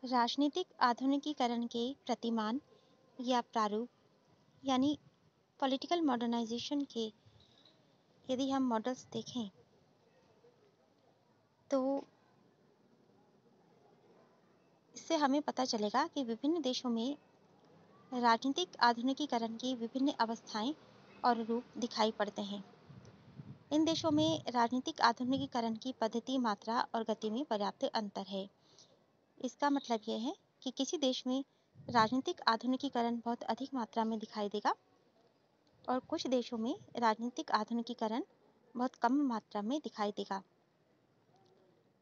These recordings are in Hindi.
राजनीतिक आधुनिकीकरण के प्रतिमान या प्रारूप यानी पॉलिटिकल मॉडर्नाइजेशन के यदि हम मॉडल्स देखें तो इससे हमें पता चलेगा कि विभिन्न देशों में राजनीतिक आधुनिकीकरण की विभिन्न अवस्थाएं और रूप दिखाई पड़ते हैं। इन देशों में राजनीतिक आधुनिकीकरण की पद्धति, मात्रा और गति में पर्याप्त अंतर है। इसका मतलब यह है कि किसी देश में राजनीतिक आधुनिकीकरण बहुत अधिक मात्रा में दिखाई देगा और कुछ देशों में राजनीतिक आधुनिकीकरण बहुत कम मात्रा में दिखाई देगा।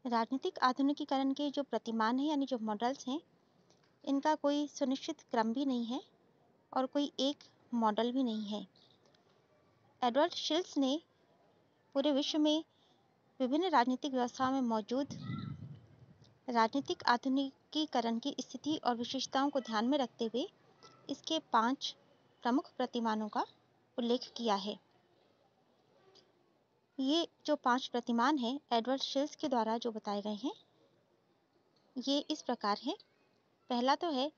राजनीतिक आधुनिकीकरण के जो प्रतिमान हैं यानी जो मॉडल्स हैं, इनका कोई सुनिश्चित क्रम भी नहीं है और कोई एक मॉडल भी नहीं है। एडवर्ड शिल्स ने पूरे विश्व में विभिन्न राजनीतिक व्यवस्थाओं में मौजूद राजनीतिक आधुनिकीकरण की स्थिति और विशेषताओं को ध्यान में रखते हुए इसके 5 प्रमुख प्रतिमानों का उल्लेख किया है। ये जो 5 प्रतिमान हैं एडवर्ड शिल्स के द्वारा जो बताए गए हैं, ये इस प्रकार हैं। पहला तो है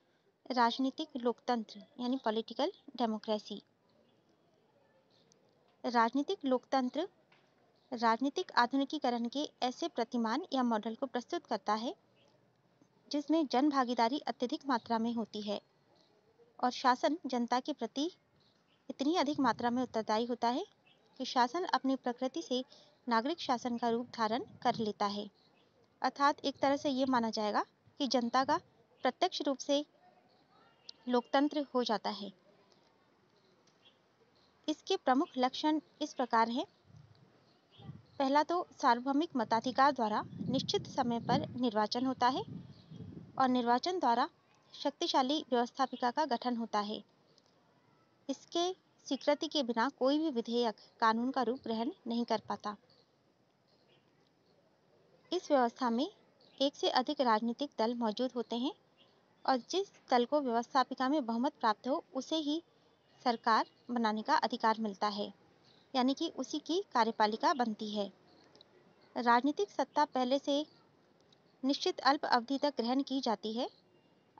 राजनीतिक लोकतंत्र यानी पॉलिटिकल डेमोक्रेसी। राजनीतिक लोकतंत्र राजनीतिक आधुनिकीकरण के ऐसे प्रतिमान या मॉडल को प्रस्तुत करता है जिसमें जन भागीदारी अत्यधिक मात्रा में होती है और शासन जनता के प्रति इतनी अधिक मात्रा में उत्तरदायी होता है कि शासन अपनी प्रकृति से नागरिक शासन का रूप धारण कर लेता है। अर्थात एक तरह से ये माना जाएगा कि जनता का प्रत्यक्ष रूप से लोकतंत्र हो जाता है। इसके प्रमुख लक्षण इस प्रकार हैं। पहला तो सार्वभौमिक मताधिकार द्वारा निश्चित समय पर निर्वाचन होता है और निर्वाचन द्वारा शक्तिशाली व्यवस्थापिका का गठन होता है। इसके स्वीकृति के बिना कोई भी विधेयक कानून का रूप ग्रहण नहीं कर पाता। इस व्यवस्था में एक से अधिक राजनीतिक दल मौजूद होते हैं और जिस दल को व्यवस्थापिका में बहुमत प्राप्त हो उसे ही सरकार बनाने का अधिकार मिलता है, यानी कि उसी की कार्यपालिका बनती है। राजनीतिक सत्ता पहले से निश्चित अल्प अवधि तक ग्रहण की जाती है,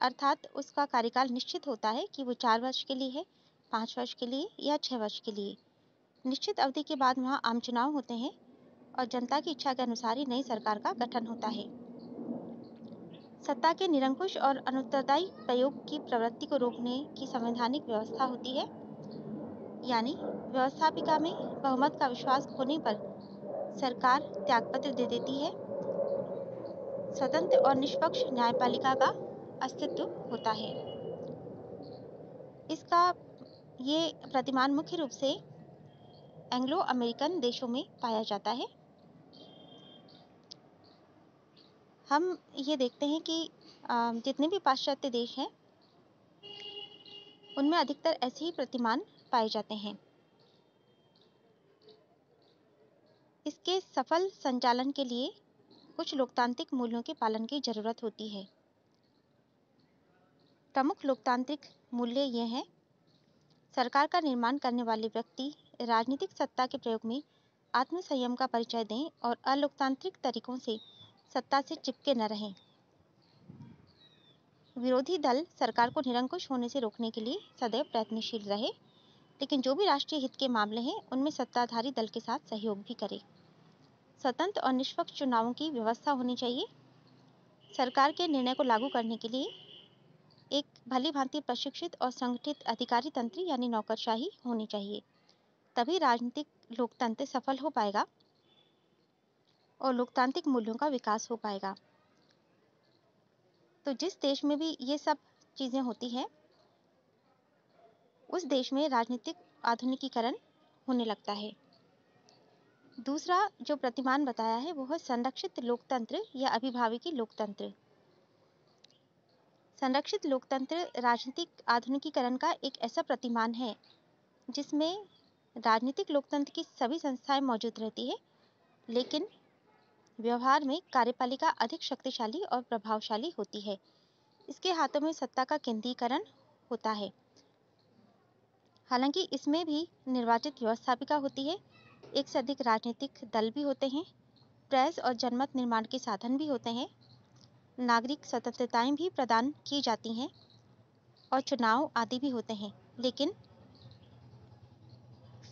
अर्थात उसका कार्यकाल निश्चित होता है कि वो 4 वर्ष के लिए है, 5 वर्ष के लिए या 6 वर्ष के लिए। निश्चित अवधि के बाद वहाँ आम चुनाव होते हैं और जनता की इच्छा के अनुसार ही नई सरकार का गठन होता है। सत्ता के निरंकुश और अनुत्तरदायी प्रयोग की प्रवृत्ति को रोकने की संवैधानिक व्यवस्था होती है, यानी व्यवस्थापिका में बहुमत का विश्वास खोने पर सरकार त्यागपत्र दे देती है। स्वतंत्र और निष्पक्ष न्यायपालिका का अस्तित्व होता है। इसका ये प्रतिमान मुख्य रूप से एंग्लो अमेरिकन देशों में पाया जाता है। हम ये देखते हैं कि जितने भी पाश्चात्य देश हैं उनमें अधिकतर ऐसे ही प्रतिमान पाए जाते हैं। इसके सफल संचालन के लिए कुछ लोकतांत्रिक मूल्यों के पालन की जरूरत होती है। प्रमुख लोकतांत्रिक मूल्य ये हैं। सरकार का निर्माण करने वाले व्यक्ति राजनीतिक सत्ता के प्रयोग में आत्मसंयम का परिचय दें और अलोकतांत्रिक तरीकों से सत्ता से चिपके न रहें। विरोधी दल सरकार को निरंकुश होने से रोकने के लिए सदैव प्रयत्नशील रहे, लेकिन जो भी राष्ट्रीय हित के मामले हैं उनमें सत्ताधारी दल के साथ सहयोग भी करे। स्वतंत्र और निष्पक्ष चुनावों की व्यवस्था होनी चाहिए। सरकार के निर्णय को लागू करने के लिए एक भली भांति प्रशिक्षित और संगठित अधिकारी तंत्र यानी नौकरशाही होनी चाहिए। तभी राजनीतिक लोकतंत्र सफल हो पाएगा और लोकतांत्रिक मूल्यों का विकास हो पाएगा। तो जिस देश में भी ये सब चीज़ें होती हैं उस देश में राजनीतिक आधुनिकीकरण होने लगता है। दूसरा जो प्रतिमान बताया है वो है संरक्षित लोकतंत्र या अभिभाविकी लोकतंत्र। संरक्षित लोकतंत्र राजनीतिक आधुनिकीकरण का एक ऐसा प्रतिमान है जिसमें राजनीतिक लोकतंत्र की सभी संस्थाएं मौजूद रहती है, लेकिन व्यवहार में कार्यपालिका अधिक शक्तिशाली और प्रभावशाली होती है। इसके हाथों में सत्ता का केंद्रीकरण होता है। हालांकि इसमें भी निर्वाचित व्यवस्थापिका होती है, एक से अधिक राजनीतिक दल भी होते हैं, प्रेस और जनमत निर्माण के साधन भी होते हैं। नागरिक स्वतंत्रताएं भी प्रदान की जाती हैं और चुनाव आदि भी होते हैं, लेकिन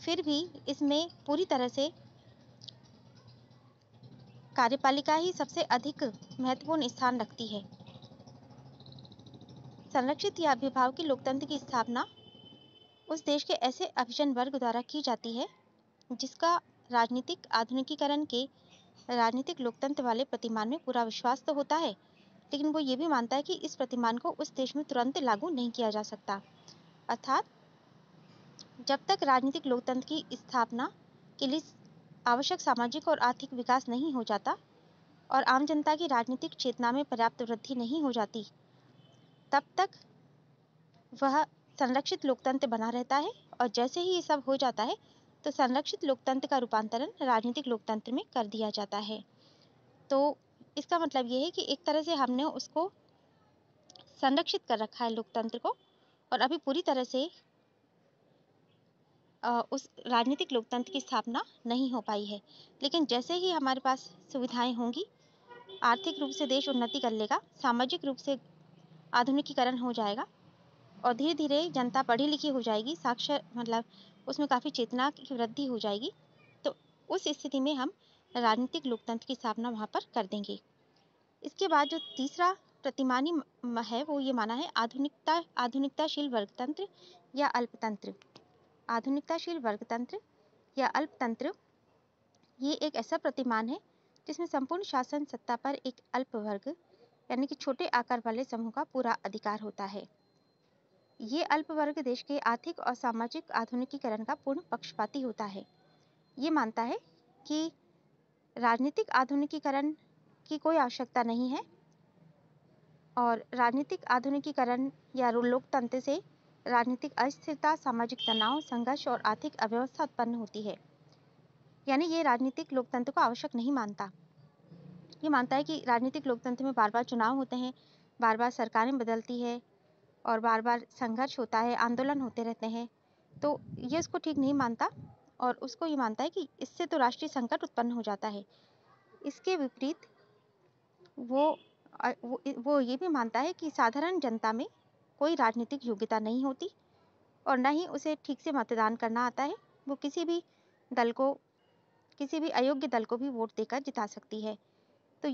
फिर भी इसमें पूरी तरह से कार्यपालिका ही सबसे अधिक महत्वपूर्ण स्थान रखती है। संरक्षित या अभिभावकीय लोकतंत्र की स्थापना उस देश के ऐसे अभिजन वर्ग द्वारा की जाती है जिसका राजनीतिक आधुनिकीकरण के राजनीतिक लोकतंत्र वाले प्रतिमान में पूरा विश्वास तो होता है, लेकिन वो ये भी मानता है कि इस प्रतिमान को उस देश में तुरंत लागू नहीं किया जा सकता। अर्थात जब तक राजनीतिक लोकतंत्र की स्थापना के लिए आवश्यक सामाजिक और आर्थिक विकास नहीं हो जाता और आम जनता की राजनीतिक चेतना में पर्याप्त वृद्धि नहीं हो जाती, तब तक वह संरक्षित लोकतंत्र बना रहता है। और जैसे ही ये सब हो जाता है तो संरक्षित लोकतंत्र का रूपांतरण राजनीतिक लोकतंत्र में कर दिया जाता है। तो इसका मतलब ये है कि एक तरह से हमने उसको संरक्षित कर रखा है लोकतंत्र को, और अभी पूरी तरह से उस राजनीतिक लोकतंत्र की स्थापना नहीं हो पाई है। लेकिन जैसे ही हमारे पास सुविधाएं होंगी, आर्थिक रूप से देश उन्नति कर लेगा, सामाजिक रूप से आधुनिकीकरण हो जाएगा और धीरे धीरे जनता पढ़ी लिखी हो जाएगी, साक्षर मतलब उसमें काफ़ी चेतना की वृद्धि हो जाएगी, तो उस स्थिति में हम राजनीतिक लोकतंत्र की स्थापना वहाँ पर कर देंगे। इसके बाद जो तीसरा प्रतिमानी है वो ये माना है आधुनिकताशील वर्गतंत्र या अल्पतंत्र। आधुनिकताशील वर्गतंत्र या अल्पतंत्र ये एक ऐसा प्रतिमान है जिसमें संपूर्ण शासन सत्ता पर एक अल्प वर्ग यानी कि छोटे आकार वाले समूह का पूरा अधिकार होता है। ये अल्प वर्ग देश के आर्थिक और सामाजिक आधुनिकीकरण का पूर्ण पक्षपाती होता है। ये मानता है कि राजनीतिक आधुनिकीकरण की कोई आवश्यकता नहीं है और राजनीतिक आधुनिकीकरण या लोकतंत्र से राजनीतिक अस्थिरता, सामाजिक तनाव, संघर्ष और आर्थिक अव्यवस्था उत्पन्न होती है। यानी ये राजनीतिक लोकतंत्र को आवश्यक नहीं मानता। ये मानता है कि राजनीतिक लोकतंत्र में बार बार चुनाव होते हैं, बार बार सरकारें बदलती है और बार बार संघर्ष होता है, आंदोलन होते रहते हैं, तो ये उसको ठीक नहीं मानता और उसको ये मानता है कि इससे तो राष्ट्रीय संकट उत्पन्न हो जाता है। इसके विपरीत वो ये भी मानता है कि साधारण जनता में कोई राजनीतिक योग्यता नहीं होती और न ही उसे ठीक से मतदान करना आता है। वो किसी भी अयोग्य दल को भी वोट देकर जिता सकती है। तो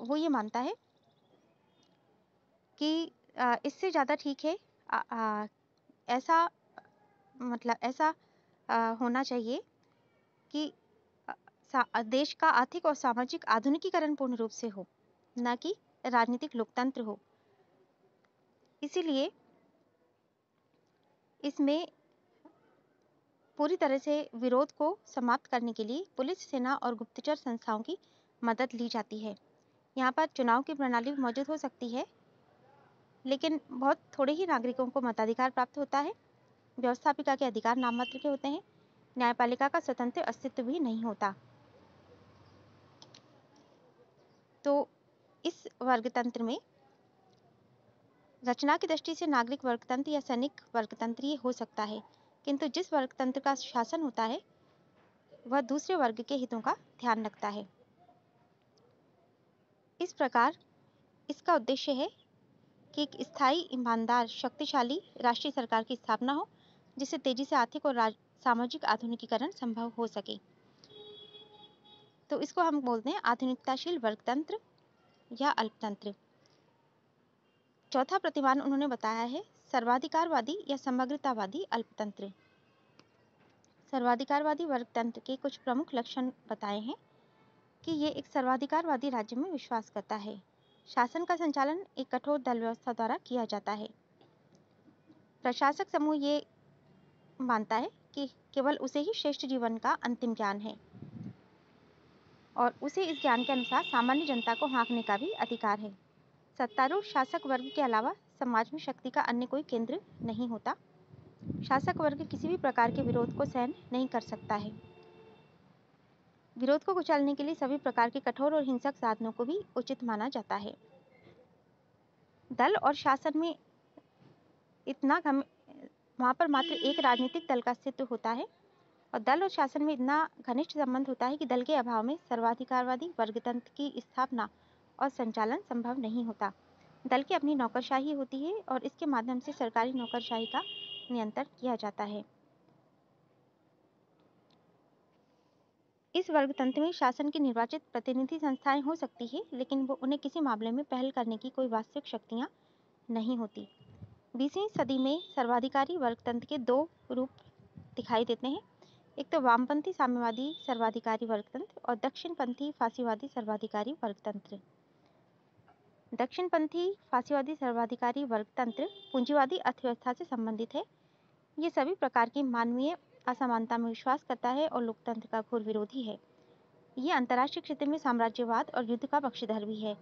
वो ये मानता है कि इससे ज़्यादा ठीक है ऐसा होना चाहिए कि देश का आर्थिक और सामाजिक आधुनिकीकरण पूर्ण रूप से हो, न कि राजनीतिक लोकतंत्र हो। इसीलिए इसमें पूरी तरह से विरोध को समाप्त करने के लिए पुलिस, सेना और गुप्तचर संस्थाओं की मदद ली जाती है। यहाँ पर चुनाव की प्रणाली मौजूद हो सकती है, लेकिन बहुत थोड़े ही नागरिकों को मताधिकार प्राप्त होता है। व्यवस्थापिका के अधिकार नाम मात्र के होते हैं। न्यायपालिका का स्वतंत्र अस्तित्व भी नहीं होता। तो इस वर्गतंत्र में रचना की दृष्टि से नागरिक वर्गतंत्र या सैनिक वर्गतंत्र ही हो सकता है, किंतु जिस वर्गतंत्र का शासन होता है वह दूसरे वर्ग के हितों का ध्यान रखता है। इस प्रकार इसका उद्देश्य है कि एक स्थायी, ईमानदार, शक्तिशाली राष्ट्रीय सरकार की स्थापना हो, जिससे तेजी से आर्थिक और सामाजिक आधुनिकीकरण संभव हो सके। तो इसको हम बोलते हैं आधुनिकताशील वर्गतंत्र या अल्पतंत्र। चौथा प्रतिमान उन्होंने बताया है सर्वाधिकारवादी या समग्रतावादी अल्पतंत्र। सर्वाधिकारवादी वर्गतंत्र के कुछ प्रमुख लक्षण बताए हैं कि ये एक सर्वाधिकारवादी राज्य में विश्वास करता है। शासन का संचालन एक कठोर दल व्यवस्था द्वारा किया जाता है। प्रशासक समूह ये मानता है कि केवल उसे ही श्रेष्ठ जीवन का अंतिम ज्ञान है और उसे इस ज्ञान के अनुसार सामान्य जनता को हाँकने का भी अधिकार है। सत्तारूढ़ शासक वर्ग के अलावा समाज में शक्ति का अन्य कोई केंद्र नहीं होता। शासक वर्ग किसी भी प्रकार के विरोध को सहन नहीं कर सकता है। विरोध को कुचलने के लिए सभी प्रकार के कठोर और हिंसक साधनों को भी उचित माना जाता है। दल और शासन में वहाँ पर मात्र एक राजनीतिक दल का अस्तित्व होता है और दल और शासन में इतना घनिष्ठ संबंध होता है कि दल के अभाव में सर्वाधिकारवादी वर्गतंत्र की स्थापना और संचालन संभव नहीं होता। दल की अपनी नौकरशाही होती है और इसके माध्यम से सरकारी नौकरशाही का नियंत्रण किया जाता है। इस वर्गतंत्र में शासन की निर्वाचित प्रतिनिधि संस्थाएं हो सकती है, लेकिन वो उन्हें किसी मामले में पहल करने की कोई वास्तविक शक्तियां नहीं होती। 20वीं सदी में सर्वाधिकारी वर्गतंत्र के दो रूप दिखाई देते हैं। एक तो वामपंथी साम्यवादी सर्वाधिकारी वर्गतंत्र और दक्षिणपंथी फासीवादी सर्वाधिकारी वर्गतंत्र। दक्षिणपंथी फासीवादी सर्वाधिकारी वर्गतंत्र पूंजीवादी अर्थव्यवस्था से संबंधित है। ये सभी प्रकार की मानवीय असमानता में विश्वास करता है और लोकतंत्र का घोर विरोधी है। ये अंतर्राष्ट्रीय क्षेत्र में साम्राज्यवाद और युद्ध का पक्षधर भी है।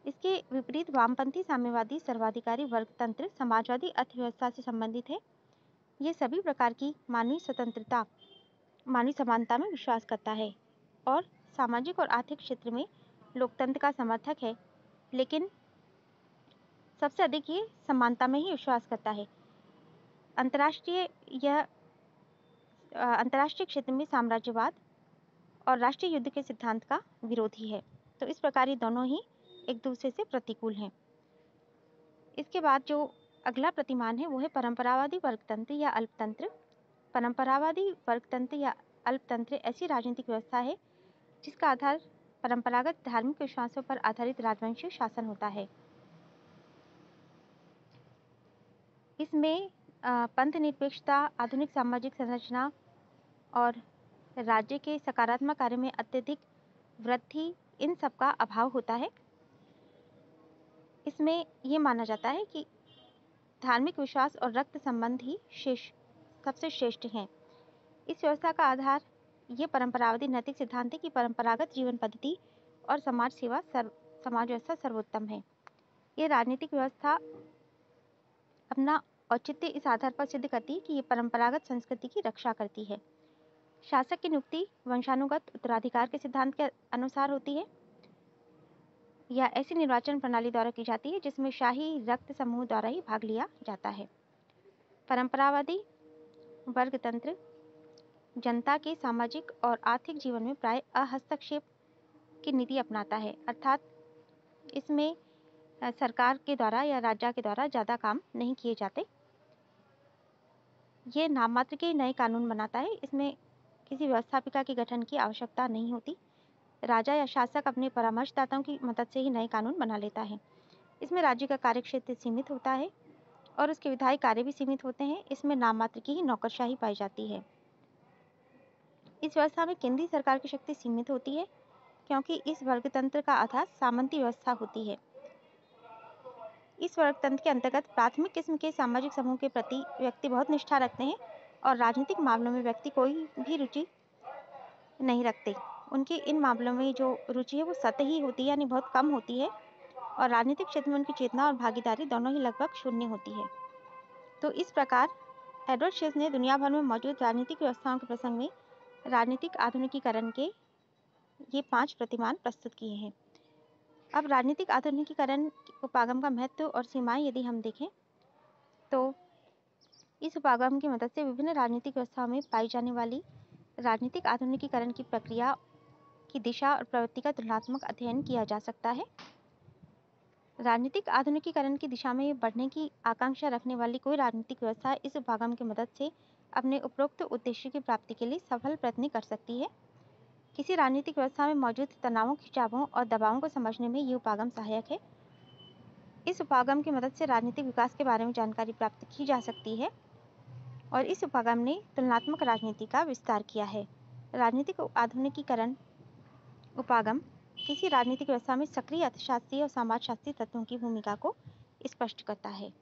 इसके विपरीत वामपंथी साम्यवादी सर्वाधिकारी वर्गतंत्र समाजवादी अर्थव्यवस्था से संबंधित है। ये सभी प्रकार की मानवीय स्वतंत्रता, मानवीय समानता में विश्वास करता है और सामाजिक और आर्थिक क्षेत्र में लोकतंत्र का समर्थक है, लेकिन सबसे अधिक ये समानता में ही विश्वास करता है। अंतर्राष्ट्रीय क्षेत्र में साम्राज्यवाद और राष्ट्रीय युद्ध के सिद्धांत का विरोधी है। तो इस प्रकार ये दोनों ही एक दूसरे से प्रतिकूल हैं। इसके बाद जो अगला प्रतिमान है वो है परंपरावादी वर्गतंत्र या अल्पतंत्र। परंपरावादी वर्गतंत्र या अल्पतंत्र ऐसी राजनीतिक व्यवस्था है जिसका आधार परंपरागत धार्मिक विश्वासों पर आधारित राजवंशीय शासन होता है। इसमें पंथ निरपेक्षता, आधुनिक सामाजिक संरचना और राज्य के सकारात्मक कार्य में अत्यधिक वृद्धि, इन सब का अभाव होता है। इसमें ये माना जाता है कि धार्मिक विश्वास और रक्त संबंध ही सबसे श्रेष्ठ हैं। इस व्यवस्था का आधार ये परंपरावादी नैतिक सिद्धांत है कि परंपरागत जीवन पद्धति और समाज व्यवस्था सर्वोत्तम है। ये राजनीतिक व्यवस्था अपना औचित्य इस आधार पर सिद्ध करती है कि ये परंपरागत संस्कृति की रक्षा करती है। शासक की नियुक्ति वंशानुगत उत्तराधिकार के सिद्धांत के अनुसार होती है या ऐसी निर्वाचन प्रणाली द्वारा की जाती है जिसमें शाही रक्त समूह द्वारा ही भाग लिया जाता है। परंपरावादी वर्गतंत्र जनता के सामाजिक और आर्थिक जीवन में प्राय हस्तक्षेप की नीति अपनाता है, अर्थात इसमें सरकार के द्वारा या राज्य के द्वारा ज़्यादा काम नहीं किए जाते। ये नाम मात्र के नए कानून बनाता है। इसमें किसी व्यवस्थापिका के गठन की आवश्यकता नहीं होती। राजा या शासक अपने परामर्शदाताओं की मदद से ही नए कानून बना लेता है। इसमें राज्य का कार्यक्षेत्र सीमित होता है और उसके विधायी कार्य भी सीमित होते हैं। इसमें नाम मात्र की ही नौकरशाही पाई जाती है। इस व्यवस्था में केंद्रीय सरकार की शक्ति सीमित होती है क्योंकि इस वर्गतंत्र का आधार सामंती व्यवस्था होती है। इस वर्गतंत्र के अंतर्गत प्राथमिक किस्म के सामाजिक समूह के प्रति व्यक्ति बहुत निष्ठा रखते हैं और राजनीतिक मामलों में व्यक्ति कोई भी रुचि नहीं रखते। उनकी इन मामलों में जो रुचि है वो सतही होती है, यानी बहुत कम होती है, और राजनीतिक क्षेत्र में उनकी चेतना और भागीदारी दोनों ही लगभग शून्य होती है। तो इस प्रकार एडवर्ड शेस ने दुनिया भर में मौजूद राजनीतिक व्यवस्थाओं के प्रसंग में राजनीतिक आधुनिकीकरण के ये 5 प्रतिमान प्रस्तुत किए हैं। अब राजनीतिक आधुनिकीकरण उपागम का महत्व और सीमाएं यदि हम देखें तो इस उपागम की मदद से विभिन्न राजनीतिक व्यवस्थाओं में पाई जाने वाली राजनीतिक आधुनिकीकरण की प्रक्रिया की दिशा और प्रवृत्ति का तुलनात्मक अध्ययन किया जा सकता है। राजनीतिक आधुनिकीकरण की दिशा में बढ़ने की आकांक्षा रखने वाली कोई राजनीतिक व्यवस्था इस उपागम की मदद से अपने उपरोक्त उद्देश्य की प्राप्ति के लिए सफल प्रयत्न कर सकती है। किसी राजनीतिक व्यवस्था में मौजूद तनावों, खिंचावों और दबावों को समझने में ये उपागम सहायक है। इस उपागम की मदद से राजनीतिक विकास के बारे में जानकारी प्राप्त की जा सकती है और इस उपागम ने तुलनात्मक राजनीति का विस्तार किया है। राजनीतिक आधुनिकीकरण उपागम किसी राजनीतिक व्यवस्था में सक्रिय अर्थशास्त्रीय और समाजशास्त्रीय तत्वों की भूमिका को स्पष्ट करता है।